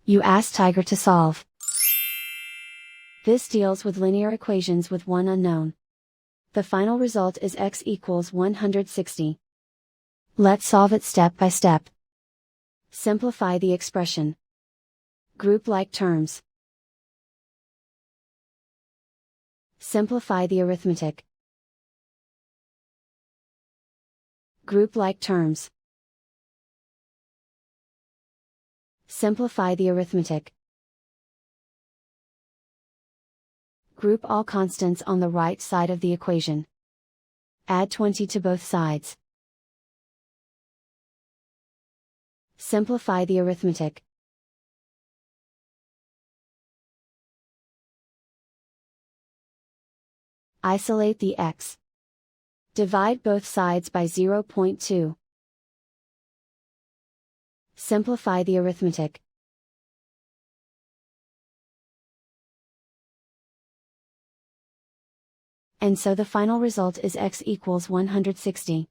You ask Tiger to solve. This deals with linear equations with one unknown. The final result is x equals 160. Let's solve it step by step. Simplify the expression. Group like terms. Simplify the arithmetic. Group like terms. Simplify the arithmetic. Group all constants on the right side of the equation. Add 20 to both sides. Simplify the arithmetic. Isolate the x. Divide both sides by 0.2. Simplify the arithmetic. And so the final result is x equals 160.